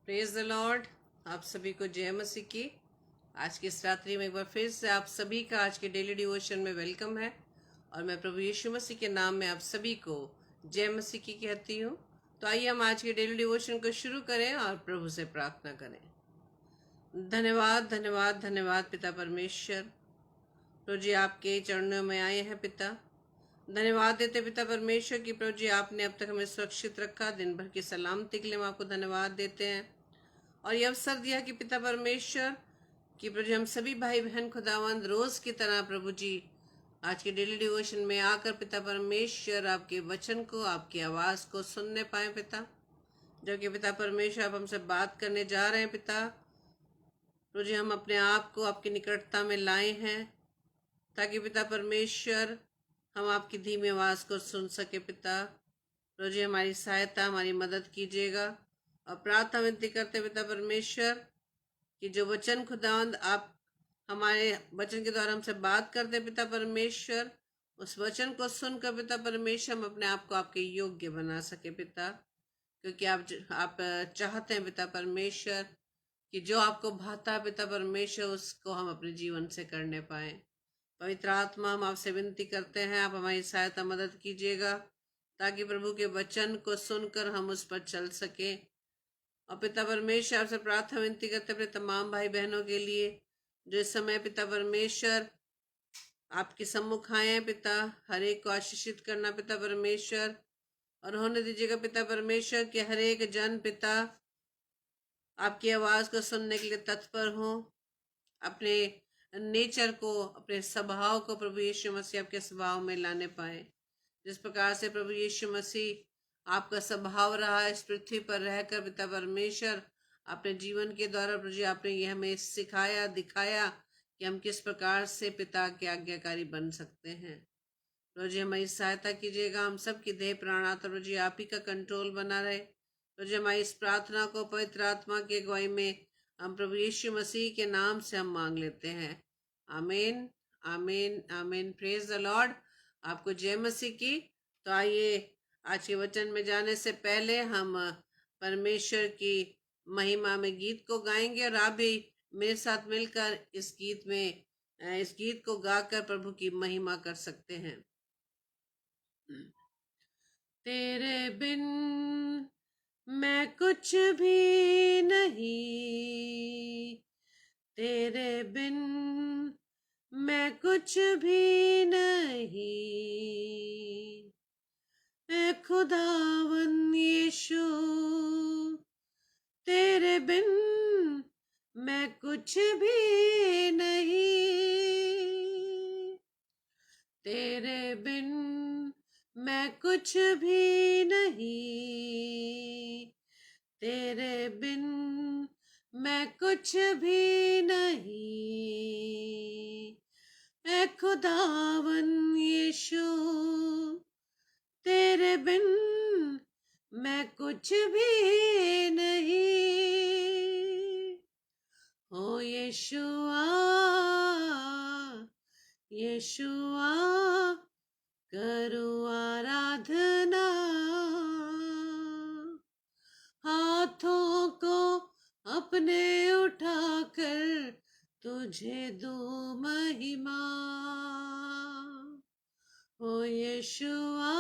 Praise the Lord. आप सभी को जय मसीह की। आज की इस रात्रि में एक बार फिर से आप सभी का आज के डेली डिवोशन में वेलकम है और मैं प्रभु यीशु मसीह के नाम में आप सभी को जय मसीह की कहती हूँ। तो आइए हम आज के डेली डिवोशन को शुरू करें और प्रभु से प्रार्थना करें। धन्यवाद धन्यवाद धन्यवाद पिता परमेश्वर, प्रभु जी आपके चरणों में आए हैं पिता। धन्यवाद देते पिता परमेश्वर की प्रभु जी आपने अब तक हमें सुरक्षित रखा, दिन भर की सलामती के लिए हम आपको धन्यवाद देते हैं और ये अवसर दिया कि पिता परमेश्वर कि प्रभु जी हम सभी भाई बहन खुदावंद रोज की तरह प्रभु जी आज के डेली डिवोशन में आकर पिता परमेश्वर आपके वचन को, आपकी आवाज़ को सुनने पाए पिता। जबकि पिता परमेश्वर आप हमसे बात करने जा रहे हैं पिता, प्रभु जी हम अपने आप को आपकी निकटता में लाए हैं ताकि पिता परमेश्वर हम आपकी धीमी आवाज़ को सुन सके पिता। प्रभु जी हमारी सहायता, हमारी मदद कीजिएगा और प्रार्थना विनती करते पिता परमेश्वर कि जो वचन खुदावंद आप हमारे वचन के द्वारा हमसे बात करते पिता परमेश्वर, उस वचन को सुनकर पिता परमेश्वर हम अपने आप को आपके योग्य बना सके पिता। क्योंकि आप चाहते हैं पिता परमेश्वर कि जो आपको भाता है पिता परमेश्वर उसको हम अपने जीवन से करने पाए। पवित्र आत्मा हम आपसे विनती करते हैं, आप हमारी सहायता मदद कीजिएगा ताकि प्रभु के वचन को सुनकर हम उस पर चल सके। और पिता परमेश्वर आपसे प्रार्थना विनती करते अपने तमाम भाई बहनों के लिए जो इस समय पिता परमेश्वर आपके सम्मुख आए हैं पिता, हर एक को आशीषित करना पिता परमेश्वर और होने दीजिएगा पिता परमेश्वर कि हर एक जन पिता आपकी आवाज़ को सुनने के लिए तत्पर हो, अपने नेचर को, अपने स्वभाव को प्रभु यीशु मसीह आपके स्वभाव में लाने पाए। जिस प्रकार से प्रभु यीशु मसीह आपका स्वभाव रहा इस पृथ्वी पर रहकर पिता परमेश्वर अपने जीवन के द्वारा प्रभु जी आपने ये हमें सिखाया, दिखाया कि हम किस प्रकार से पिता के आज्ञाकारी बन सकते हैं। प्रभु जी हमारी सहायता कीजिएगा, हम सब की देह प्राण आत्मा प्रभु जी आप ही का कंट्रोल बना रहे। प्रभु जी हमारी इस प्रार्थना को पवित्र आत्मा की अगुवाई में हम प्रभु यीशु मसीह के नाम से हम मांग लेते हैं। आमीन आमीन आमीन। Praise the Lord. आपको जय मसीह की। तो आइए आज के वचन में जाने से पहले हम परमेश्वर की महिमा में गीत को गाएंगे और आप भी मेरे साथ मिलकर इस गीत को गाकर प्रभु की महिमा कर सकते हैं। तेरे बिन मैं कुछ भी नहीं, तेरे बिन मैं कुछ भी नहीं, ऐ खुदावन यीशु तेरे बिन मैं कुछ भी नहीं, तेरे बिन मैं कुछ भी नहीं, तेरे बिन मैं कुछ भी नहीं, ऐ खुदावन यीशु तेरे बिन मैं कुछ भी नहीं। ओ यीशुआ यीशुआ करूं आराधना, हाथों को अपने उठाकर तुझे दूं महिमा। ओ यीशुआ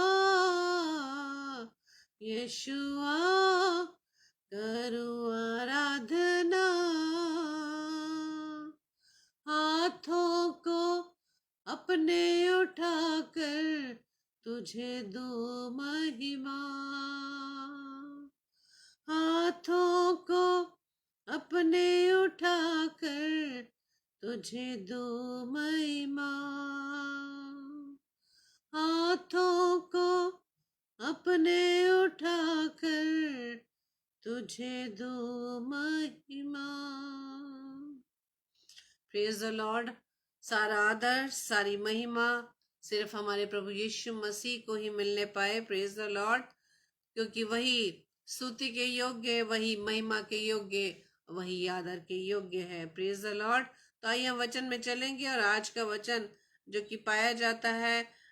यीशुआ करूं आराधना, हाथों को अपने उठाकर तुझे दूं महिमा, हाथों को अपने उठाकर तुझे दूं महिमा, हाथों को अपने उठाकर तुझे दूं महिमा। Praise the Lord. सारा आदर, सारी महिमा सिर्फ हमारे प्रभु यीशु मसीह को ही मिलने पाए। Praise the Lord. क्योंकि वही स्तुति के योग्य, वही महिमा के योग्य, वही आदर के योग्य है। Praise the Lord. तो आइए हम वचन में चलेंगे और आज का वचन जो कि पाया जाता है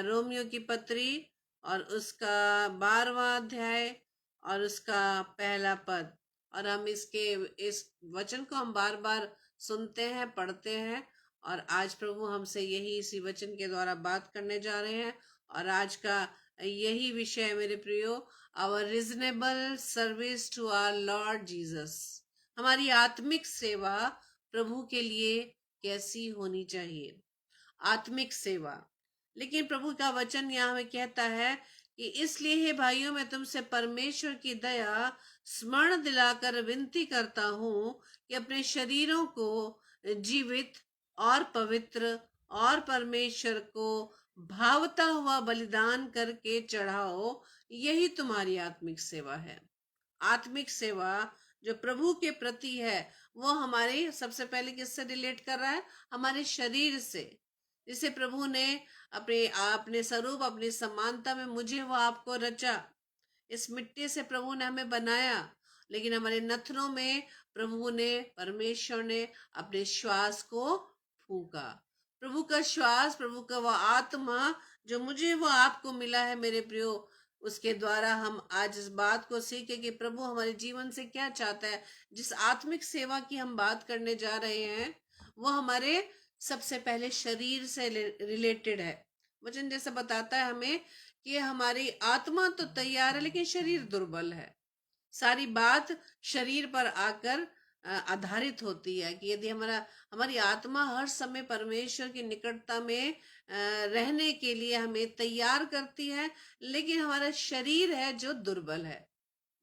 रोमियो की पत्री और उसका 12वां अध्याय और उसका पहला पद। और हम इस वचन को हम बार बार सुनते हैं, पढ़ते हैं। और आज प्रभु हमसे यही इसी वचन के द्वारा बात करने जा रहे हैं। और आज का यही विषय है मेरे प्रियो, our reasonable service to our Lord Jesus. हमारी आत्मिक सेवा प्रभु के लिए कैसी होनी चाहिए, आत्मिक सेवा। लेकिन प्रभु का वचन यहाँ हमें कहता है कि इसलिए हे भाइयों, मैं तुमसे परमेश्वर की दया स्मरण दिलाकर विनती करता हूं कि अपने शरीरों को जीवित और पवित्र और परमेश्वर को भावता हुआ बलिदान करके चढ़ाओ, यही तुम्हारी आत्मिक सेवा है। आत्मिक सेवा जो प्रभु के प्रति है वो हमारे सबसे पहले किससे रिलेट कर रहा है, हमारे शरीर से। जिसे प्रभु ने अपने अपने स्वरूप अपनी समानता में मुझे वो आपको रचा, इस मिट्टी से प्रभु ने हमें बनाया, लेकिन हमारे नथनों में प्रभु ने, परमेश्वर ने अपने श्वास को फूका। प्रभु का श्वास, प्रभु का वह आत्मा जो मुझे वो आपको मिला है मेरे प्रियो, उसके द्वारा हम आज इस बात को सीखे कि प्रभु हमारे जीवन से क्या चाहता है। जिस आत्मिक सेवा की हम बात करने जा रहे हैं वो हमारे सबसे पहले शरीर से रिलेटेड है। वचन जैसे बताता है हमें कि हमारी आत्मा तो तैयार है लेकिन शरीर दुर्बल है। सारी बात शरीर पर आकर आधारित होती है कि यदि हमारी आत्मा हर समय परमेश्वर की निकटता में रहने के लिए हमें तैयार करती है, लेकिन हमारा शरीर है जो दुर्बल है।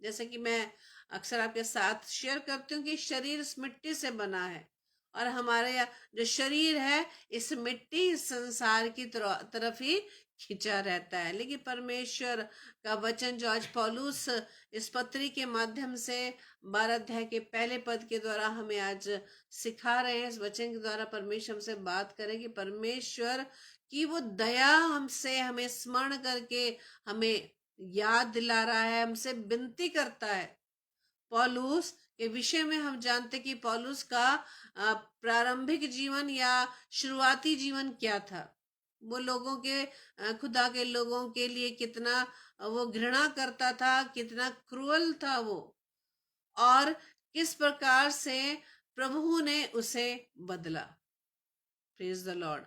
जैसे कि मैं अक्सर आपके साथ शेयर करती हूँ कि शरीर इस मिट्टी से बना है और हमारे जो शरीर है इस मिट्टी, इस संसार की तरफ ही खिंचा रहता है। लेकिन परमेश्वर का वचन जो आज पौलुस इस पत्री के माध्यम से 12 अध्याय के पहले पद के द्वारा हमें आज सिखा रहे हैं, इस वचन के द्वारा परमेश्वर हमसे बात करें कि परमेश्वर की वो दया हमसे, हमें स्मरण करके हमें याद दिला रहा है, हमसे विनती करता है। पौलुस के विषय में हम जानते कि पौलुस का प्रारंभिक जीवन या शुरुआती जीवन क्या था। वो लोगों के, खुदा के लोगों के लिए कितना वो घृणा करता था, कितना क्रूअल था वो, और किस प्रकार से प्रभु ने उसे बदला। Praise the Lord.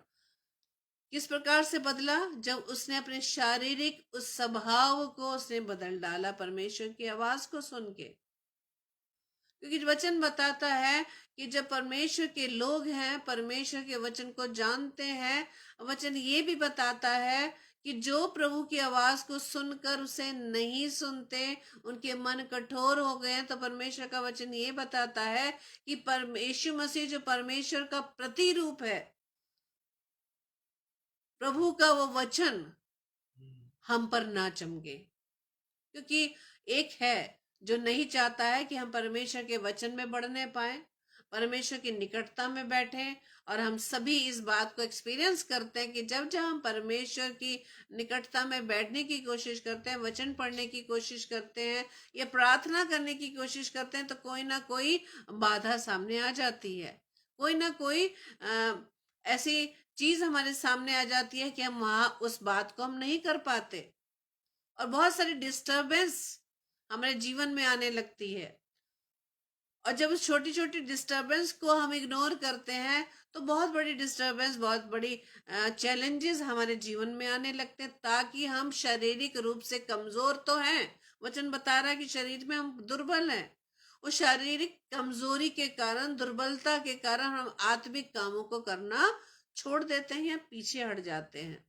किस प्रकार से बदला, जब उसने अपने शारीरिक उस स्वभाव को उसने बदल डाला परमेश्वर की आवाज को सुन के। क्योंकि वचन बताता है कि जब परमेश्वर के लोग हैं, परमेश्वर के वचन को जानते हैं, वचन ये भी बताता है कि जो प्रभु की आवाज को सुनकर उसे नहीं सुनते, उनके मन कठोर हो गए, तो परमेश्वर का वचन ये बताता है कि परमेश्वर मसीह जो परमेश्वर का प्रतिरूप है, प्रभु का वो वचन हम पर ना चमके। क्योंकि एक है जो नहीं चाहता है कि हम परमेश्वर के वचन में बढ़ने पाए, परमेश्वर की निकटता में बैठे। और हम सभी इस बात को एक्सपीरियंस करते हैं कि जब जब हम परमेश्वर की निकटता में बैठने की कोशिश करते हैं, वचन पढ़ने की कोशिश करते हैं या प्रार्थना करने की कोशिश करते हैं, तो कोई ना कोई बाधा सामने आ जाती है, कोई ना कोई ऐसी चीज हमारे सामने आ जाती है कि हम वहां उस बात को हम नहीं कर पाते, और बहुत सारी डिस्टरबेंस हमारे जीवन में आने लगती है। और जब उस छोटी छोटी डिस्टरबेंस को हम इग्नोर करते हैं तो बहुत बड़ी डिस्टरबेंस, बहुत बड़ी चैलेंजेस हमारे जीवन में आने लगते हैं, ताकि हम शारीरिक रूप से कमजोर तो हैं। वचन बता रहा है कि शरीर में हम दुर्बल हैं। उस शारीरिक कमजोरी के कारण, दुर्बलता के कारण हम आत्मिक कामों को करना छोड़ देते हैं या पीछे हट जाते हैं,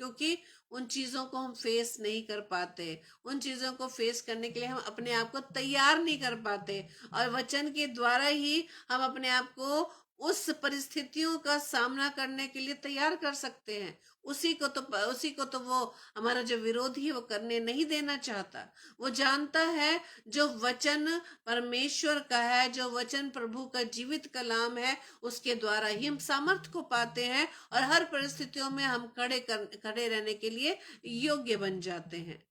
क्योंकि उन चीजों को हम फेस नहीं कर पाते, उन चीजों को फेस करने के लिए हम अपने आप को तैयार नहीं कर पाते। और वचन के द्वारा ही हम अपने आप को उस परिस्थितियों का सामना करने के लिए तैयार कर सकते हैं। उसी को तो वो हमारा जो विरोधी है वो करने नहीं देना चाहता। वो जानता है जो वचन परमेश्वर का है, जो वचन प्रभु का जीवित कलाम है, उसके द्वारा ही हम सामर्थ्य को पाते हैं और हर परिस्थितियों में हम खड़े रहने के लिए योग्य बन जाते हैं।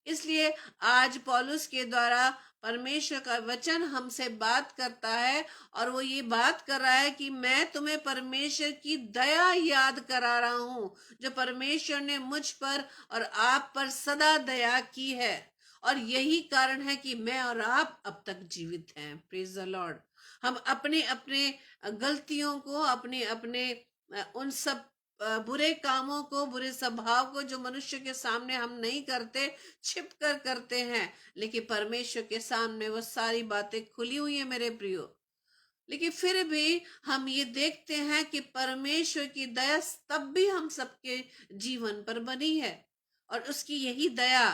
इसलिए आज पौलुस के द्वारा परमेश्वर का वचन हमसे बात करता है, और वो ये बात कर रहा है कि मैं तुम्हें परमेश्वर की दया याद करा रहा हूं, जो परमेश्वर ने मुझ पर और आप पर सदा दया की है। और यही कारण है कि मैं और आप अब तक जीवित हैं। Praise the Lord. हम अपने अपने गलतियों को, अपने अपने उन सब बुरे कामों को, बुरे स्वभाव को जो मनुष्य के सामने हम नहीं करते, छिप कर करते हैं, लेकिन परमेश्वर के सामने वो सारी बातें खुली हुई है मेरे प्रियो। लेकिन फिर भी हम ये देखते हैं कि परमेश्वर की दया तब भी हम सबके जीवन पर बनी है, और उसकी यही दया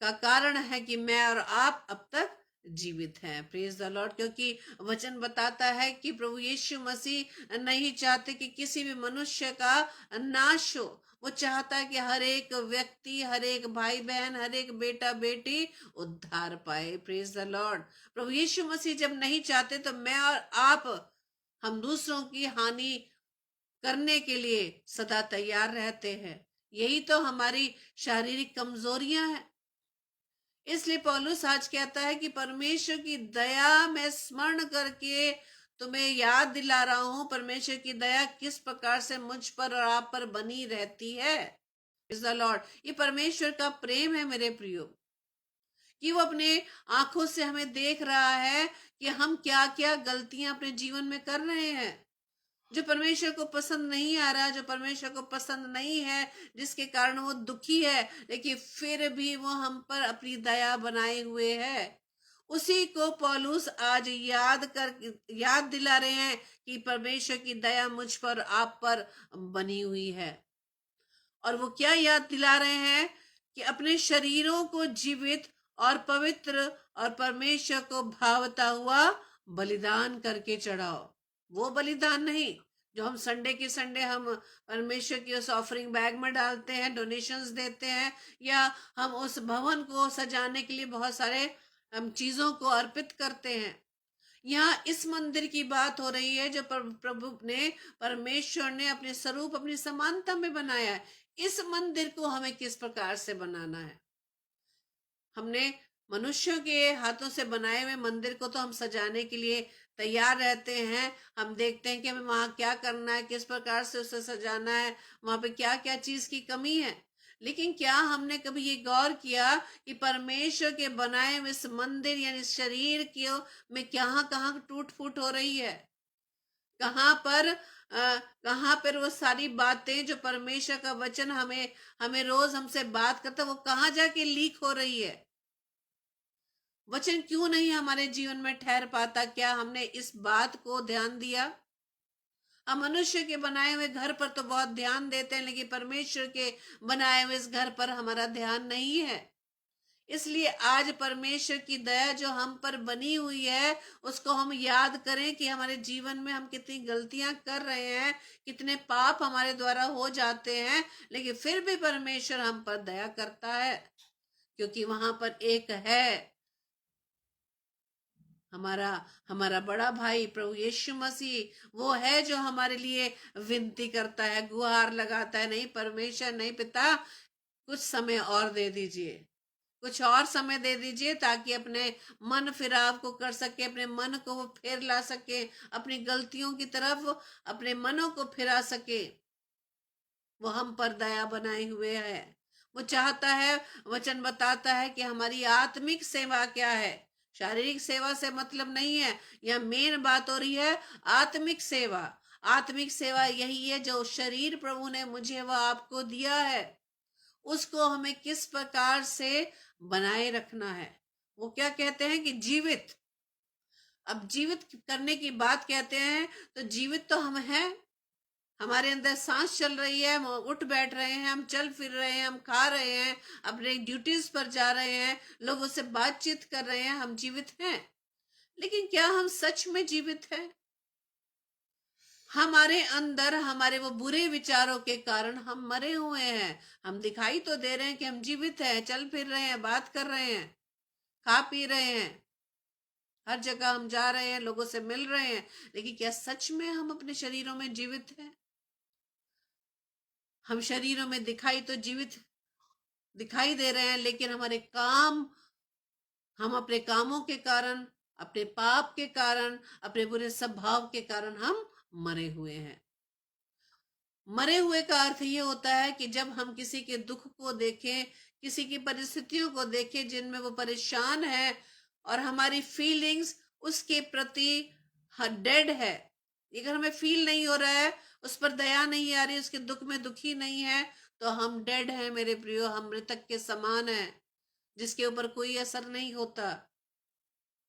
का कारण है कि मैं और आप अब तक जीवित हैं। Praise the Lord. क्योंकि वचन बताता है कि प्रभु यीशु मसीह नहीं चाहते कि किसी भी मनुष्य का नाश हो। वो चाहता है कि हर एक व्यक्ति, हर एक भाई बहन, हर एक बेटा बेटी उद्धार पाए। Praise the Lord. प्रभु यीशु मसीह जब नहीं चाहते तो मैं और आप, हम दूसरों की हानि करने के लिए सदा तैयार रहते हैं। यही तो हमारी शारीरिक कमजोरियां हैं। इसलिए पौलुस आज कहता है कि परमेश्वर की दया मैं स्मरण करके तुम्हें याद दिला रहा हूं, परमेश्वर की दया किस प्रकार से मुझ पर और आप पर बनी रहती है। Praise the Lord. ये परमेश्वर का प्रेम है मेरे प्रियो, कि वो अपने आंखों से हमें देख रहा है कि हम क्या क्या गलतियां अपने जीवन में कर रहे हैं, जो परमेश्वर को पसंद नहीं आ रहा, जो परमेश्वर को पसंद नहीं है, जिसके कारण वो दुखी है, लेकिन फिर भी वो हम पर अपनी दया बनाए हुए है। उसी को पौलुस आज याद दिला रहे हैं कि परमेश्वर की दया मुझ पर, आप पर बनी हुई है। और वो क्या याद दिला रहे हैं कि अपने शरीरों को जीवित और पवित्र और परमेश्वर को भावता हुआ बलिदान करके चढ़ाओ। वो बलिदान नहीं जो हम संडे के संडे हम परमेश्वर की उस ऑफरिंग बैग में डालते हैं, डोनेशंस देते हैं, या हम उस भवन को सजाने के लिए बहुत सारे हम चीजों को अर्पित करते हैं। यहाँ इस मंदिर की बात हो रही है जो प्रभु ने, परमेश्वर ने अपने स्वरूप, अपनी समानता में बनाया है। इस मंदिर को हमें किस प्रकार से बनाना है। हमने मनुष्यों के हाथों से बनाए हुए मंदिर को तो हम सजाने के लिए तैयार रहते हैं। हम देखते हैं कि हमें वहां क्या करना है, किस प्रकार से उसे सजाना है, वहां पे क्या क्या चीज की कमी है। लेकिन क्या हमने कभी ये गौर किया कि परमेश्वर के बनाए हुए इस मंदिर यानी शरीर के में कहाँ कहाँ टूट फूट हो रही है, कहाँ पर कहाँ पर वो सारी बातें जो परमेश्वर का वचन हमें हमें रोज हमसे बात करता है, वो कहाँ जाके लीक हो रही है। वचन क्यों नहीं हमारे जीवन में ठहर पाता? क्या हमने इस बात को ध्यान दिया? हम मनुष्य के बनाए हुए घर पर तो बहुत ध्यान देते हैं, लेकिन परमेश्वर के बनाए हुए इस घर पर हमारा ध्यान नहीं है। इसलिए आज परमेश्वर की दया जो हम पर बनी हुई है, उसको हम याद करें कि हमारे जीवन में हम कितनी गलतियां कर रहे हैं, कितने पाप हमारे द्वारा हो जाते हैं, लेकिन फिर भी परमेश्वर हम पर दया करता है, क्योंकि वहां पर एक है हमारा हमारा बड़ा भाई प्रभु यीशु मसीह। वो है जो हमारे लिए विनती करता है, गुहार लगाता है, नहीं परमेश्वर, नहीं पिता, कुछ समय और दे दीजिए, कुछ और समय दे दीजिए, ताकि अपने मन फिराव को कर सके, अपने मन को वो फेर ला सके, अपनी गलतियों की तरफ अपने मनों को फिरा सके। वो हम पर दया बनाए हुए है। वो चाहता है, वचन बताता है कि हमारी आत्मिक सेवा क्या है। शारीरिक सेवा से मतलब नहीं है, यह मेन बात हो रही है आत्मिक सेवा। आत्मिक सेवा यही है जो शरीर प्रभु ने मुझे व आपको दिया है, उसको हमें किस प्रकार से बनाए रखना है। वो क्या कहते हैं कि जीवित। अब जीवित करने की बात कहते हैं तो जीवित तो हम हैं, हमारे अंदर सांस चल रही है, हम उठ बैठ रहे हैं, हम चल फिर रहे हैं, हम खा रहे हैं, अपने ड्यूटीज पर जा रहे हैं, लोगों से बातचीत कर रहे हैं, हम जीवित हैं। लेकिन क्या हम सच में जीवित हैं? हमारे अंदर हमारे वो बुरे विचारों के कारण हम मरे हुए हैं। हम दिखाई तो दे रहे हैं कि हम जीवित हैं, चल फिर रहे हैं, बात कर रहे हैं, खा पी रहे हैं, हर जगह हम जा रहे हैं, लोगों से मिल रहे हैं, लेकिन क्या सच में हम अपने शरीरों में जीवित हैं? हम शरीरों में दिखाई तो जीवित दिखाई दे रहे हैं, लेकिन हमारे काम, हम अपने कामों के कारण, अपने पाप के कारण, अपने बुरे स्वभाव के कारण हम मरे हुए हैं। मरे हुए का अर्थ ये होता है कि जब हम किसी के दुख को देखें, किसी की परिस्थितियों को देखें जिनमें वो परेशान है और हमारी फीलिंग्स उसके प्रति डेड है, अगर हमें फील नहीं हो रहा है, उस पर दया नहीं आ रही, उसके दुख में दुखी नहीं है, तो हम डेड हैं मेरे प्रियो, हम मृतक के समान हैं जिसके ऊपर कोई असर नहीं होता।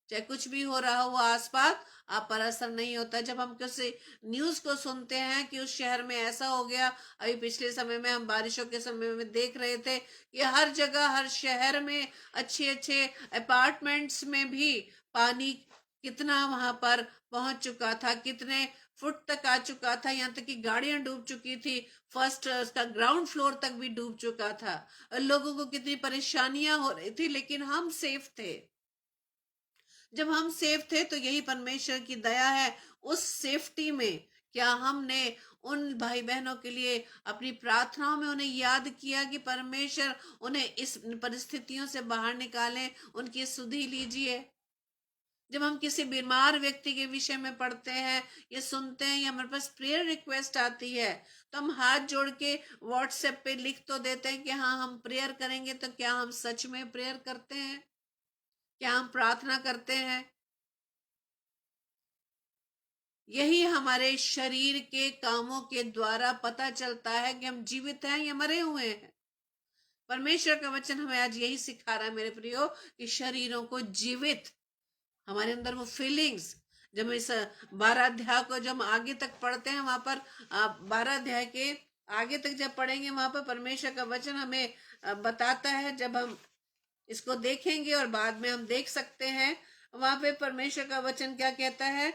चाहे कुछ भी हो रहा हो आसपास, आप पर असर नहीं होता। जब हम किसी न्यूज को सुनते हैं कि उस शहर में ऐसा हो गया, अभी पिछले समय में हम बारिशों के समय में देख रहे थे कि हर जगह, हर शहर में अच्छे अच्छे अपार्टमेंट्स में भी पानी कितना वहां पर पहुंच चुका था, कितने फुट तक आ चुका था, यहाँ तक कि गाड़ियां डूब चुकी थी, फर्स्ट उसका ग्राउंड फ्लोर तक भी डूब चुका था। और लोगों को कितनी परेशानियां हो रही थी, लेकिन हम सेफ थे। जब हम सेफ थे तो यही परमेश्वर की दया है। उस सेफ्टी में क्या हमने उन भाई बहनों के लिए अपनी प्रार्थनाओं में उन्हें याद किया कि परमेश्वर उन्हें इस परिस्थितियों से बाहर निकालें, उनकी सुधि लीजिए। जब हम किसी बीमार व्यक्ति के विषय में पढ़ते हैं, ये सुनते हैं, या हमारे पास प्रेयर रिक्वेस्ट आती है, तो हम हाथ जोड़ के व्हाट्सएप पे लिख तो देते हैं कि हाँ हम प्रेयर करेंगे, तो क्या हम सच में प्रेयर करते हैं? क्या हम प्रार्थना करते हैं? यही हमारे शरीर के कामों के द्वारा पता चलता है कि हम जीवित हैं या मरे हुए हैं। परमेश्वर का वचन हमें आज यही सिखा रहा है मेरे प्रियो, कि शरीरों को जीवित, हमारे अंदर वो फीलिंग्स, जब इस 12 अध्याय को जब आगे तक पढ़ते हैं, वहां पर 12 अध्याय के आगे तक जब पढ़ेंगे, वहां पर परमेश्वर का वचन हमें बताता है। जब हम इसको देखेंगे और बाद में हम देख सकते हैं, वहां पे परमेश्वर का वचन क्या कहता है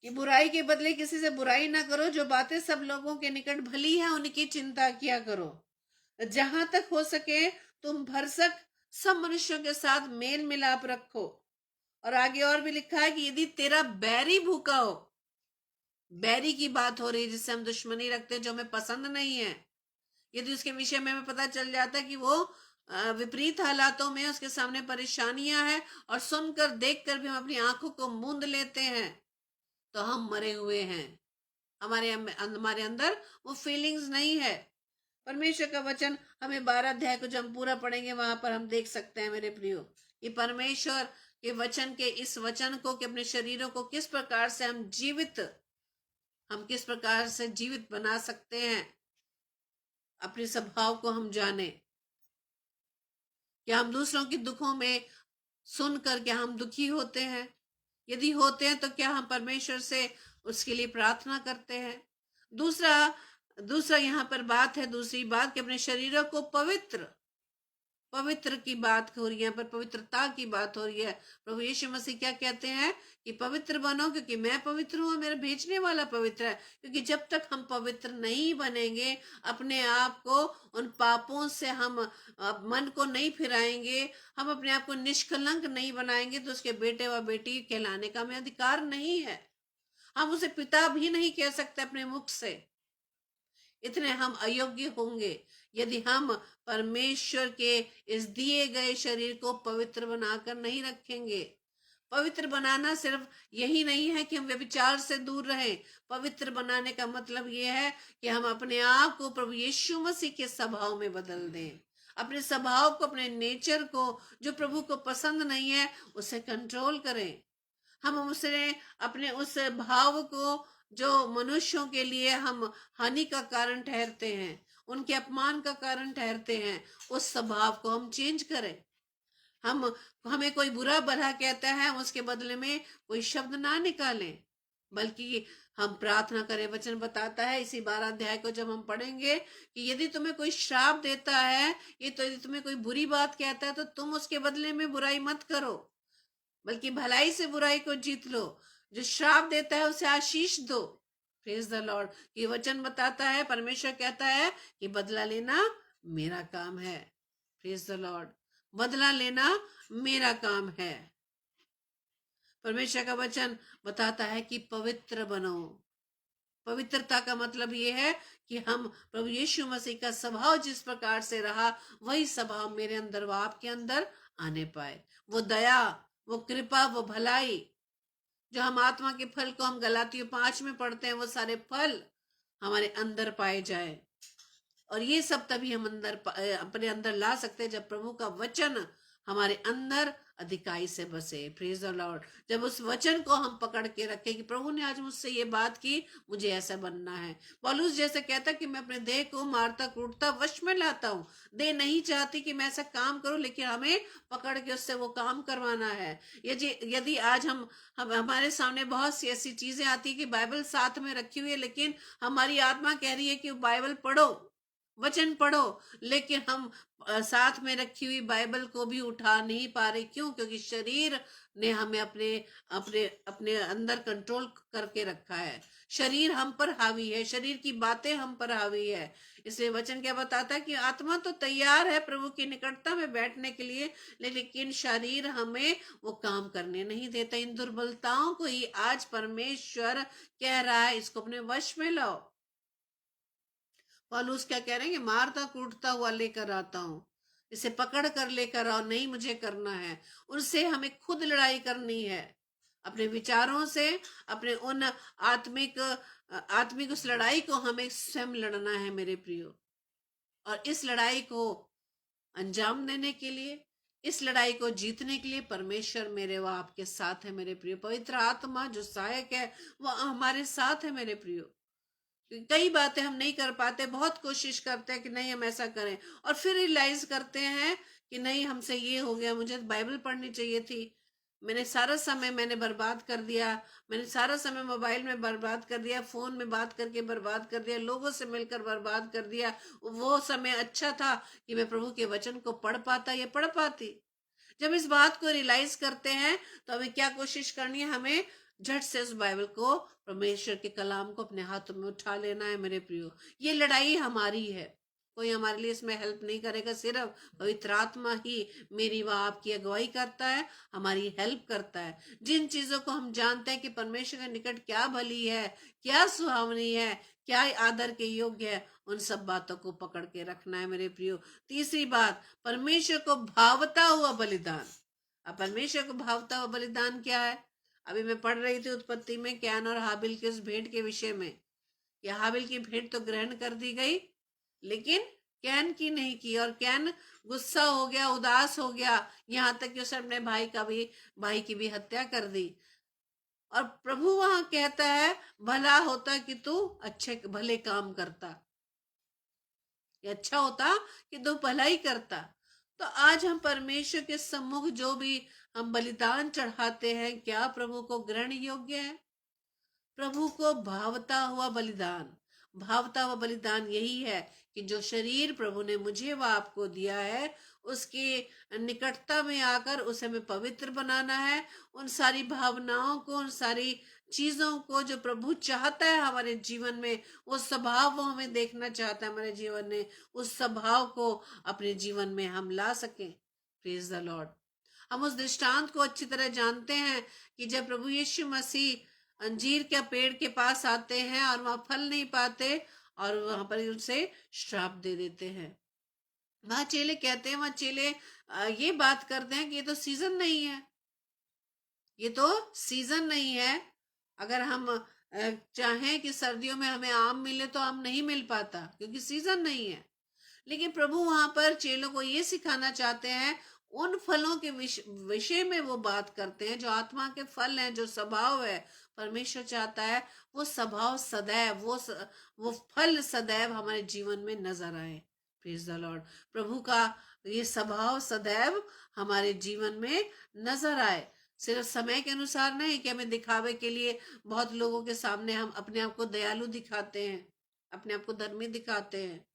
कि बुराई के बदले किसी से बुराई ना करो, जो बातें सब लोगों के निकट भली है उनकी चिंता किया करो। जहां तक हो सके तुम भरसक सब मनुष्यों के साथ मेल मिलाप रखो। और आगे और भी लिखा है कि यदि तेरा बैरी भूखा हो, बैरी की बात हो रही है जिससे हम दुश्मनी रखते हैं, जो हमें पसंद नहीं है, यदि उसके विषय में हमें पता चल जाता है कि वो विपरीत हालातों में, उसके सामने परेशानियां हैं, और सुनकर देखकर भी हम अपनी आंखों को मूंद लेते हैं, तो हम मरे हुए हैं। हमारे अंदर वो फीलिंग्स नहीं है। परमेश्वर का वचन हमें 12 अध्याय को जब हम पूरा पढ़ेंगे, वहां पर हम देख सकते हैं मेरे प्रियो, कि परमेश्वर के वचन के इस वचन को, कि अपने शरीरों को किस प्रकार से हम किस प्रकार से जीवित बना सकते हैं, अपने स्वभाव को हम जाने। क्या हम दूसरों के दुखों में सुनकर क्या हम दुखी होते हैं? यदि होते हैं तो क्या हम परमेश्वर से उसके लिए प्रार्थना करते हैं? दूसरा दूसरा यहाँ पर बात है, दूसरी बात, कि अपने शरीरों को पवित्र, पवित्र की बात हो रही है, यहाँ पर पवित्रता की बात हो रही है। प्रभु यीशु मसीह क्या कहते हैं कि पवित्र बनो क्योंकि मैं पवित्र हूँ, मेरा भेजने वाला पवित्र है। क्योंकि जब तक हम पवित्र नहीं बनेंगे, अपने आप को उन पापों से हम मन को नहीं फिराएंगे, हम अपने आप को निष्कलंक नहीं बनाएंगे, तो उसके बेटे व बेटी कहलाने का हमें अधिकार नहीं है। हम उसे पिता भी नहीं कह सकते अपने मुख से, इतने हम अयोग्य होंगे यदि हम परमेश्वर के इस दिए गए शरीर को पवित्र बनाकर नहीं रखेंगे। पवित्र बनाना सिर्फ यही नहीं है कि हम व्यभिचार से दूर रहें। पवित्र बनाने का मतलब यह है कि हम अपने आप को प्रभु यीशु मसीह के स्वभाव में बदल दें, अपने स्वभाव को, अपने नेचर को, जो प्रभु को पसंद नहीं है, उसे कंट्रोल करें। हम उसे, अपने उस भाव को जो मनुष्यों के लिए हम हानि का कारण ठहरते हैं, उनके अपमान का कारण ठहरते हैं, उस स्वभाव को हम चेंज करें। हम हमें कोई बुरा भला कहता है, हम उसके बदले में कोई शब्द ना निकालें, बल्कि हम प्रार्थना करें। वचन बताता है इसी 12 अध्याय को जब हम पढ़ेंगे कि यदि तुम्हें कोई श्राप देता है, ये तो यदि तुम्हें कोई बुरी बात कहता है, तो तुम उसके बदले में बुराई मत करो, बल्कि भलाई से बुराई को जीत लो। जो श्राप देता है उसे आशीष दो। Praise the Lord. ये वचन बताता है, परमेश्वर कहता है कि बदला लेना मेरा काम है। Praise the Lord. बदला लेना मेरा काम है। परमेश्वर का वचन बताता है कि पवित्र बनो। पवित्रता का मतलब यह है कि हम प्रभु यीशु मसीह का स्वभाव जिस प्रकार से रहा, वही स्वभाव मेरे अंदर व आपके अंदर आने पाए। वो दया, वो कृपा, वो भलाई, जो हम आत्मा के फल को हम गलातियों 5 में पढ़ते हैं, वो सारे फल हमारे अंदर पाए जाए। और ये सब तभी हम अपने अंदर ला सकते हैं जब प्रभु का वचन हमारे अंदर अधिकाई से बसे। Praise the Lord. जब उस वचन को हम पकड़ के रखें कि प्रभु ने आज मुझसे ये बात की, मुझे ऐसा बनना है। पौलुस जैसे कहता कि मैं अपने देह को मारता कूटता वश में लाता हूँ। देह नहीं चाहती कि मैं ऐसा काम करूं, लेकिन हमें पकड़ के उससे वो काम करवाना है। यदि यदि आज हम हमारे सामने बहुत सी ऐसी चीजें आती है कि बाइबल साथ में रखी हुई है, लेकिन हमारी आत्मा कह रही है कि बाइबल पढ़ो, वचन पढ़ो, लेकिन हम साथ में रखी हुई बाइबल को भी उठा नहीं पा रहे। क्यों? क्योंकि शरीर ने हमें अपने अपने अपने अंदर कंट्रोल करके रखा है। शरीर हम पर हावी है, शरीर की बातें हम पर हावी है। इसलिए वचन क्या बताता है कि आत्मा तो तैयार है प्रभु की निकटता में बैठने के लिए, लेकिन शरीर हमें वो काम करने नहीं देता। इन दुर्बलताओं को ही आज परमेश्वर कह रहा है, इसको अपने वश में लाओ। पौलुस क्या कह रहे हैं कि मारता कूटता हुआ लेकर आता हूं, इसे पकड़ कर लेकर आओ, नहीं मुझे करना है। उनसे हमें खुद लड़ाई करनी है, अपने विचारों से, अपने उन आत्मिक आत्मिक उस लड़ाई को हमें स्वयं लड़ना है मेरे प्रियो। और इस लड़ाई को अंजाम देने के लिए, इस लड़ाई को जीतने के लिए परमेश्वर मेरे व आपके साथ है मेरे प्रियो। पवित्र आत्मा जो सहायक है वो हमारे साथ है मेरे प्रियो। कई बातें हम नहीं कर पाते, बहुत कोशिश करते हैं कि नहीं हम ऐसा करें, और फिर रियलाइज करते हैं कि नहीं हमसे ये हो गया, मुझे बाइबल पढ़नी चाहिए थी, मैंने सारा समय मैंने बर्बाद कर दिया, मैंने सारा समय मोबाइल में बर्बाद कर दिया, फोन में बात करके बर्बाद कर दिया, लोगों से मिलकर बर्बाद कर दिया। वो समय अच्छा था कि मैं प्रभु के वचन को पढ़ पाता या पढ़ पाती। जब इस बात को रियलाइज करते हैं तो हमें क्या कोशिश करनी है? हमें झट से उस बाइबल को, परमेश्वर के कलाम को अपने हाथों में उठा लेना है मेरे प्रियो। ये लड़ाई हमारी है, कोई हमारे लिए इसमें हेल्प नहीं करेगा, सिर्फ पवित्र आत्मा ही मेरी व आपकी अगुवाई करता है, हमारी हेल्प करता है। जिन चीजों को हम जानते हैं कि परमेश्वर के निकट क्या भली है, क्या सुहावनी है, क्या आदर के योग्य है, उन सब बातों को पकड़ के रखना है मेरे प्रियो। तीसरी बात, परमेश्वर को भावता हुआ बलिदान। अब परमेश्वर को भावता हुआ बलिदान क्या है? अभी मैं पढ़ रही थी उत्पत्ति में कैन और हाबिल के उस भेंट के विषय में। या हाबिल की भेंट तो ग्रहण कर दी गई, लेकिन कैन की नहीं की, और कैन गुस्सा हो गया, उदास हो गया, यहां तक कि उसने अपने भाई की भी हत्या कर दी। और प्रभु वहां कहता है भला होता कि तू अच्छे भले काम करता, ये अच्छा होता कि तू भलाई करता। तो आज हम परमेश्वर के सम्मुख जो भी हम बलिदान चढ़ाते हैं, क्या प्रभु को ग्रहण योग्य है? प्रभु को भावता हुआ बलिदान, भावता हुआ बलिदान यही है कि जो शरीर प्रभु ने मुझे व आपको दिया है, उसकी निकटता में आकर उसे हमें पवित्र बनाना है। उन सारी भावनाओं को, उन सारी चीजों को जो प्रभु चाहता है हमारे जीवन में, वो स्वभाव वो हमें देखना चाहता है हमारे जीवन में, उस स्वभाव को अपने जीवन में हम ला सकें। Praise the Lord. हम उस दृष्टांत को अच्छी तरह जानते हैं कि जब प्रभु यीशु मसीह अंजीर के पेड़ के पास आते हैं और वहां फल नहीं पाते, और वहां पर उनसे श्राप दे देते हैं। वहां चेले कहते हैं, वहां चेले ये बात करते हैं कि ये तो सीजन नहीं है, ये तो सीजन नहीं है। अगर हम चाहें कि सर्दियों में हमें आम मिले तो आम नहीं मिल पाता क्योंकि सीजन नहीं है। लेकिन प्रभु वहां पर चेलों को ये सिखाना चाहते हैं, उन फलों के विषय में वो बात करते हैं जो आत्मा के फल हैं, जो स्वभाव है। परमेश्वर चाहता है वो स्वभाव सदैव, वो फल सदैव हमारे जीवन में नजर आए। Praise the Lord. प्रभु का ये स्वभाव सदैव हमारे जीवन में नजर आए। सिर्फ समय के अनुसार नहीं कि हमें दिखावे के लिए बहुत लोगों के सामने हम अपने आप को दयालु दिखाते हैं, अपने आप को धर्मी दिखाते हैं,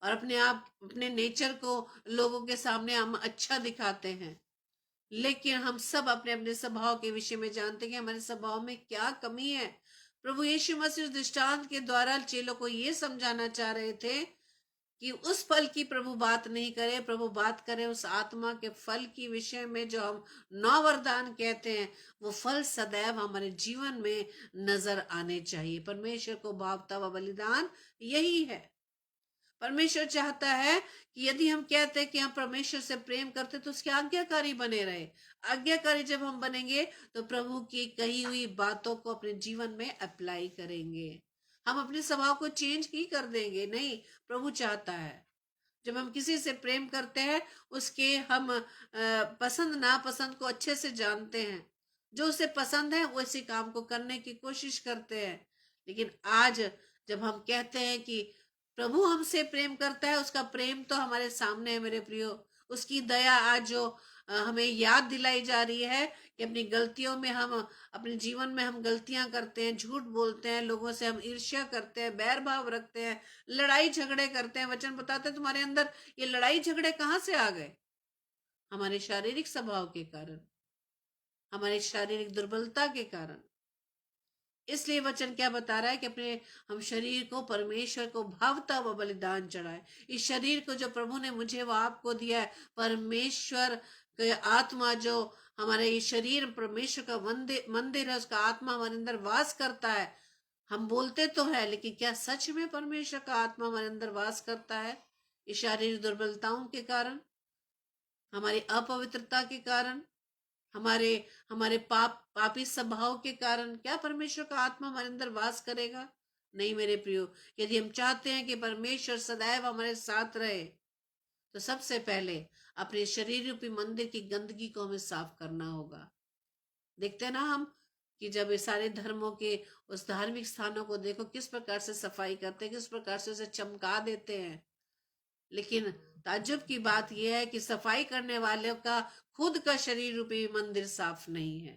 और अपने नेचर को लोगों के सामने हम अच्छा दिखाते हैं। लेकिन हम सब अपने अपने स्वभाव के विषय में जानते हैं कि हमारे स्वभाव में क्या कमी है। प्रभु यीशु मसीह उस दृष्टांत के द्वारा चेलों को ये समझाना चाह रहे थे कि उस फल की प्रभु बात नहीं करे, प्रभु बात करे उस आत्मा के फल की विषय में जो हम नौ वरदान कहते हैं। वो फल सदैव हमारे जीवन में नजर आने चाहिए। परमेश्वर को भावता हुआ बलिदान यही है। परमेश्वर चाहता है कि यदि हम कहते हैं कि हम परमेश्वर से प्रेम करते तो उसके आज्ञाकारी बने रहे। आज्ञाकारी जब हम बनेंगे तो प्रभु की कही हुई बातों को अपने जीवन में अप्लाई करेंगे। हम अपने स्वभाव को चेंज ही कर देंगे? नहीं, प्रभु चाहता है जब हम किसी से प्रेम करते हैं, उसके हम पसंद नापसंद को अच्छे से जानते हैं। जो उसे पसंद है वैसे काम को करने की कोशिश करते हैं। लेकिन आज जब हम कहते हैं कि प्रभु हमसे प्रेम करता है, उसका प्रेम तो हमारे सामने है मेरे प्रियो। उसकी दया आज जो हमें याद दिलाई जा रही है कि अपनी गलतियों में हम, अपने जीवन में हम गलतियां करते हैं, झूठ बोलते हैं, लोगों से हम ईर्ष्या करते हैं, बैर भाव रखते हैं, लड़ाई झगड़े करते हैं। वचन बताते हैं तुम्हारे अंदर ये लड़ाई झगड़े कहाँ से आ गए? हमारे शारीरिक स्वभाव के कारण, हमारी शारीरिक दुर्बलता के कारण। इसलिए वचन क्या बता रहा है कि अपने हम शरीर को परमेश्वर को भावता हुआ बलिदान चढ़ाए। इस शरीर को जो प्रभु ने मुझे व आपको दिया है, परमेश्वर के आत्मा जो हमारे ये शरीर परमेश्वर का मंदिर है, उसका आत्मा हमारे अंदर वास करता है। हम बोलते तो है, लेकिन क्या सच में परमेश्वर का आत्मा हमारे अंदर वास करता है? इस शारीरिक दुर्बलताओं के कारण, हमारी अपवित्रता के कारण, हमारे हमारे पापी स्वभाव के कारण क्या परमेश्वर का आत्मा हमारे अंदर वास करेगा? नहीं मेरे प्रियो। यदि हम चाहते हैं कि परमेश्वर सदैव हमारे साथ रहे, तो सबसे पहले अपने शरीर रूपी मंदिर की गंदगी को हमें साफ करना होगा। देखते हैं ना हम कि जब ये सारे धर्मों के उस धार्मिक स्थानों को देखो, किस प्रकार से सफाई करते हैं, किस प्रकार से उसे चमका देते हैं। लेकिन ताज्जुब की बात यह है कि सफाई करने वाले का खुद का शरीर रूपी मंदिर साफ नहीं है।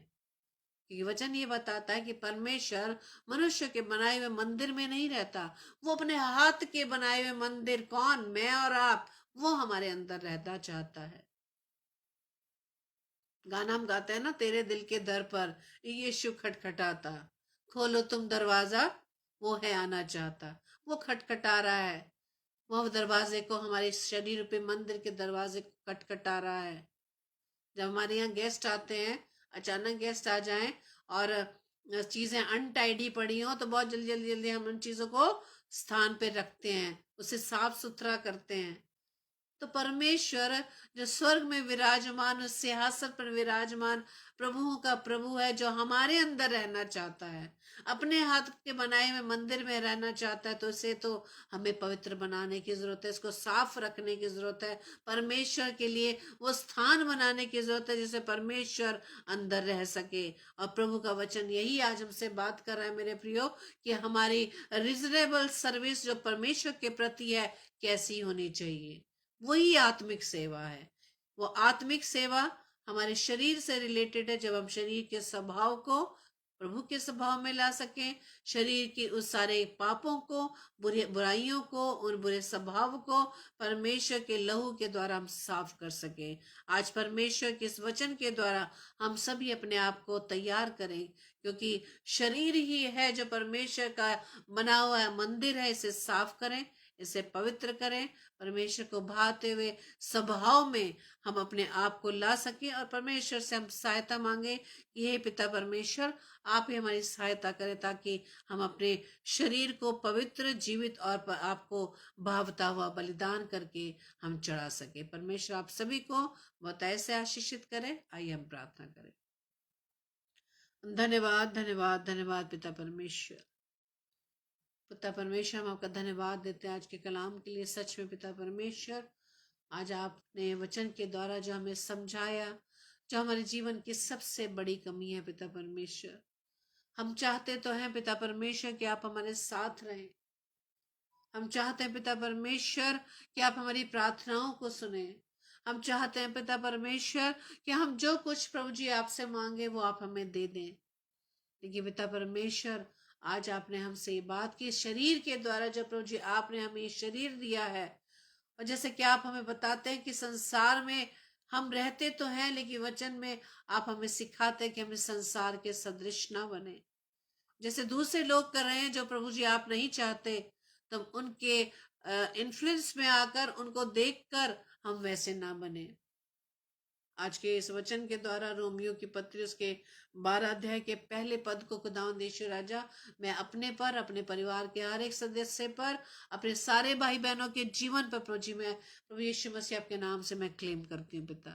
क्योंकि वचन ये बताता है कि परमेश्वर मनुष्य के बनाए हुए मंदिर में नहीं रहता। वो अपने हाथ के बनाए हुए मंदिर, कौन? मैं और आप, वो हमारे अंदर रहना चाहता है। गाना हम गाते हैं ना, तेरे दिल के दर पर यीशु खटखटाता, खोलो तुम दरवाजा, वो है आना चाहता। वो खटखटा रहा है, वो दरवाजे को, हमारे शरीर पे मंदिर के दरवाजे को खटखटा रहा है। जब हमारे यहाँ गेस्ट आते हैं, अचानक गेस्ट आ जाएं और चीजें अनटाइडी पड़ी हो, तो बहुत जल्दी जल्दी जल्दी हम उन चीजों को स्थान पे रखते हैं, उसे साफ सुथरा करते हैं। तो परमेश्वर जो स्वर्ग में विराजमान, उस सिंहासन पर विराजमान प्रभुओं का प्रभु है, जो हमारे अंदर रहना चाहता है, अपने हाथ के बनाए हुए मंदिर में रहना चाहता है, तो इसे तो हमें पवित्र बनाने की जरूरत है, इसको साफ रखने की जरूरत है। परमेश्वर के लिए वो स्थान बनाने की जरूरत है जिसे परमेश्वर अंदर रह सके। और प्रभु का वचन यही आज हमसे बात कर रहा है मेरे प्रियो, कि हमारी रिजनेबल सर्विस जो परमेश्वर के प्रति है, कैसी होनी चाहिए। वही आत्मिक सेवा है। वो आत्मिक सेवा हमारे शरीर से रिलेटेड है। जब हम शरीर के स्वभाव को प्रभु के स्वभाव में ला सकें, शरीर की उस सारे पापों को, बुराइयों को, उन बुरे स्वभाव को परमेश्वर के लहू के द्वारा हम साफ कर सकें। आज परमेश्वर के इस वचन के द्वारा हम सभी अपने आप को तैयार करें, क्योंकि शरीर ही है जो परमेश्वर का बना हुआ मंदिर है। इसे साफ करें, इसे पवित्र करें, परमेश्वर को भाते हुए स्वभाव में हम अपने आप को ला सकें, और परमेश्वर से हम सहायता मांगे कि हे पिता परमेश्वर, आप ही हमारी सहायता करें, ताकि हम अपने शरीर को पवित्र, जीवित और आपको भावता हुआ बलिदान करके हम चढ़ा सके। परमेश्वर आप सभी को बहुत ऐसे आशीषित करें। आइए हम प्रार्थना करें। धन्यवाद धन्यवाद धन्यवाद पिता परमेश्वर। पिता परमेश्वर, हम आपका धन्यवाद देते हैं आज के कलाम के लिए। सच में पिता परमेश्वर, आज आपने वचन के द्वारा जो हमें समझाया, जो हमारे जीवन की सबसे बड़ी कमी है पिता परमेश्वर। हम चाहते तो हैं पिता परमेश्वर कि आप हमारे साथ रहें। हम चाहते हैं पिता परमेश्वर कि आप हमारी प्रार्थनाओं को सुने। हम चाहते हैं पिता परमेश्वर कि हम जो कुछ प्रभु जी आपसे मांगे वो आप हमें दे दें। लेकिन पिता परमेश्वर, आज आपने हमसे ये बात की, शरीर के द्वारा जब प्रभु जी आपने हमें ये शरीर दिया है, और जैसे कि आप हमें बताते हैं कि संसार में हम रहते तो हैं, लेकिन वचन में आप हमें सिखाते हैं कि हमें संसार के सदृश ना बने। जैसे दूसरे लोग कर रहे हैं जो प्रभु जी आप नहीं चाहते, तब उनके इन्फ्लुएंस में आकर, उनको देखकर हम वैसे ना बने। आज के इस वचन के द्वारा रोमियो की पत्री उसके 12 अध्याय के पहले पद को खुदावंद यीशु राजा, मैं अपने पर, अपने परिवार के हर एक सदस्य पर, अपने सारे भाई बहनों के जीवन पर प्रभु जी, मैं प्रभु यीशु मसीह आपके नाम से मैं क्लेम करती हूँ पिता।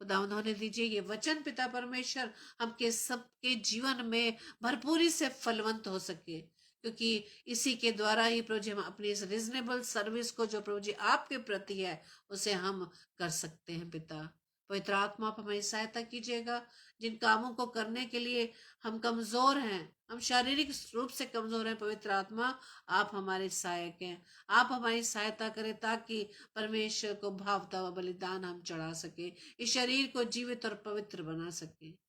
खुदावंद होने दीजिए ये वचन पिता परमेश्वर हमके सबके जीवन में भरपूरी से फलवंत हो सके, क्योंकि इसी के द्वारा ही प्रभु जी हम अपनी इस रिजनेबल सर्विस को जो प्रभु जी आपके प्रति है उसे हम कर सकते हैं। पिता पवित्र आत्मा, आप हमारी सहायता कीजिएगा। जिन कामों को करने के लिए हम कमजोर हैं, हम शारीरिक रूप से कमजोर हैं, पवित्र आत्मा आप हमारे सहायक हैं। आप हमारी सहायता करें ताकि परमेश्वर को भावता व बलिदान हम चढ़ा सके, इस शरीर को जीवित और पवित्र बना सके।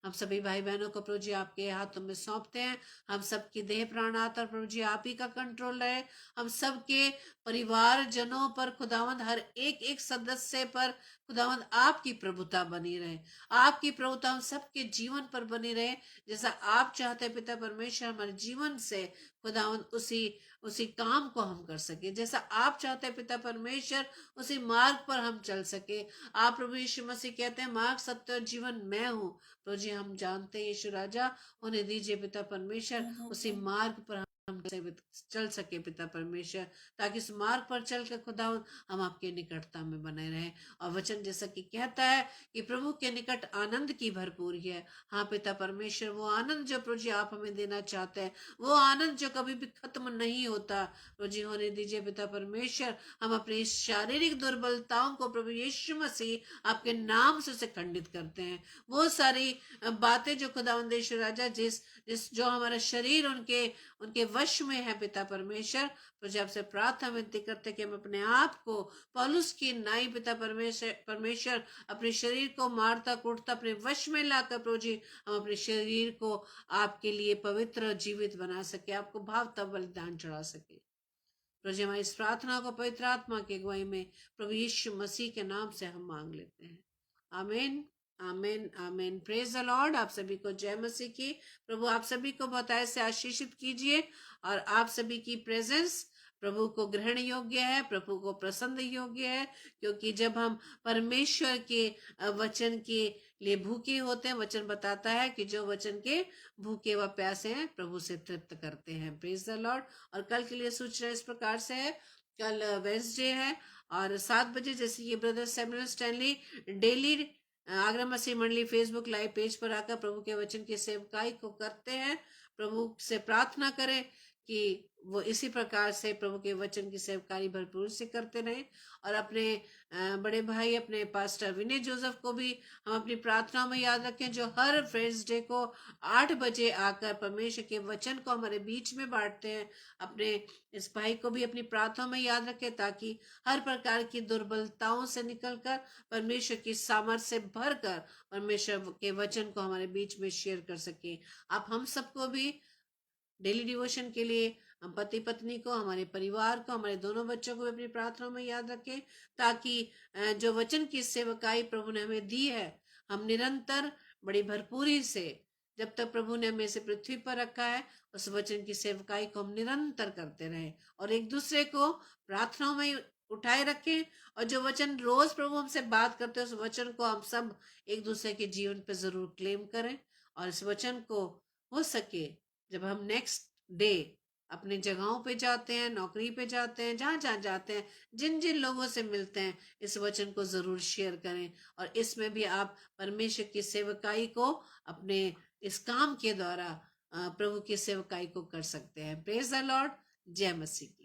हम सभी भाई बहनों को प्रभु जी आपके हाथों में सौंपते हैं। हम सबकी देह प्राण आत्मा प्रभु जी आप ही का कंट्रोल रहे। हम सबके परिवार जनों पर खुदावंद, हर एक एक सदस्य पर खुदावंद आपकी प्रभुता बनी रहे। आपकी प्रभुता हम सबके जीवन पर बनी रहे। जैसा आप चाहते हैं पिता परमेश्वर, हमारे जीवन से खुदावंद उसी उसी काम को हम कर सके। जैसा आप चाहते हैं पिता परमेश्वर, उसी मार्ग पर हम चल सके। आप प्रभु यीशु मसीह कहते हैं, मार्ग सत्य और जीवन मैं हूँ। तो जी हम जानते हैं यीशु राजा, उन्हें दीजिए पिता परमेश्वर उसी मार्ग पर हम चल सके पिता परमेश्वर, ताकि इस मार्ग पर चल कर खुदा हम आपके निकटता में बने रहें। और वचन जैसा कि कहता है कि प्रभु के निकट आनंद की भरपूरी है। हाँ पिता परमेश्वर, वो आनंद जो प्रभु जी आप हमें देना चाहते हैं, वो आनंद जो कभी भी खत्म नहीं होता, प्रभु जी होने दीजिए पिता परमेश्वर। हम अपनी शारीरिक दुर्बलताओं को प्रभु यीशु मसीह आपके नाम से उसे खंडित करते हैं। वो सारी बातें जो खुदावंद राजा जिस जिस जो हमारा शरीर उनके उनके वश में है पिता परमेश्वर, तो आपसे प्रार्थना विनती करते कि हम अपने आप को पौलुस की नाई पिता परमेश्वर अपने शरीर को मारता कूटता अपने वश में लाकर प्रभु जी हम अपने शरीर को आपके लिए पवित्र और जीवित बना सके, आपको भावता बलिदान चढ़ा सके। प्रभु जी हमारी इस प्रार्थना को पवित्र आत्मा की अगुवाई में प्रभु यीशु मसीह के नाम से हम मांग लेते हैं। आमीन, आमीन, आमीन। Praise the Lord. आप सभी को जय मसीह की। प्रभु आप सभी को बहुत से आशीषित कीजिए और आप सभी की प्रेजेंस प्रभु को ग्रहण योग्य है, प्रभु को प्रसन्न योग्य है, क्योंकि जब हम परमेश्वर के वचन के लिए भूखे होते हैं, वचन बताता है कि जो वचन के भूखे व प्यासे हैं प्रभु से तृप्त करते हैं। Praise the Lord. और कल के लिए सूचना इस प्रकार से है, कल वेडनेसडे है और 7 बजे जैसे ये brother Samuel Stanley daily Agra Masih Mandali Facebook live page पर आकर प्रभु के वचन की सेवकाई को करते हैं। प्रभु से प्रार्थना करें कि वो इसी प्रकार से प्रभु के वचन की सेवकारी भरपूर से करते रहें। और अपने बड़े भाई अपने पास्टर विनय जोसेफ को भी हम अपनी प्रार्थनाओं में याद रखें, जो हर वेडनेसडे को 8 बजे आकर परमेश्वर के वचन को हमारे बीच में बांटते हैं। अपने इस भाई को भी अपनी प्रार्थनाओं में याद रखें, ताकि हर प्रकार की दुर्बलताओं से निकलकर परमेश्वर की सामर्थ्य से भरकर परमेश्वर के वचन को हमारे बीच में शेयर कर सके। आप हम सबको भी डेली डिवोशन के लिए हम पति पत्नी को, हमारे परिवार को, हमारे दोनों बच्चों को भी अपनी प्रार्थनाओं में याद रखें, ताकि जो वचन की सेवकाई प्रभु ने हमें दी है, हम निरंतर बड़ी भरपूरी से, जब तक प्रभु ने हमें से पृथ्वी पर रखा है, उस वचन की सेवकाई को हम निरंतर करते रहें और एक दूसरे को प्रार्थनाओं में उठाए रखें। और जो वचन रोज प्रभु हमसे बात करते हैं, उस वचन को हम सब एक दूसरे के जीवन पे जरूर क्लेम करें। और इस वचन को हो सके जब हम नेक्स्ट डे अपने जगहों पे जाते हैं, नौकरी पे जाते हैं, जहां जहां जाते हैं, जिन जिन लोगों से मिलते हैं, इस वचन को जरूर शेयर करें। और इसमें भी आप परमेश्वर की सेवकाई को अपने इस काम के द्वारा प्रभु की सेवकाई को कर सकते हैं। Praise the Lord. जय मसीह।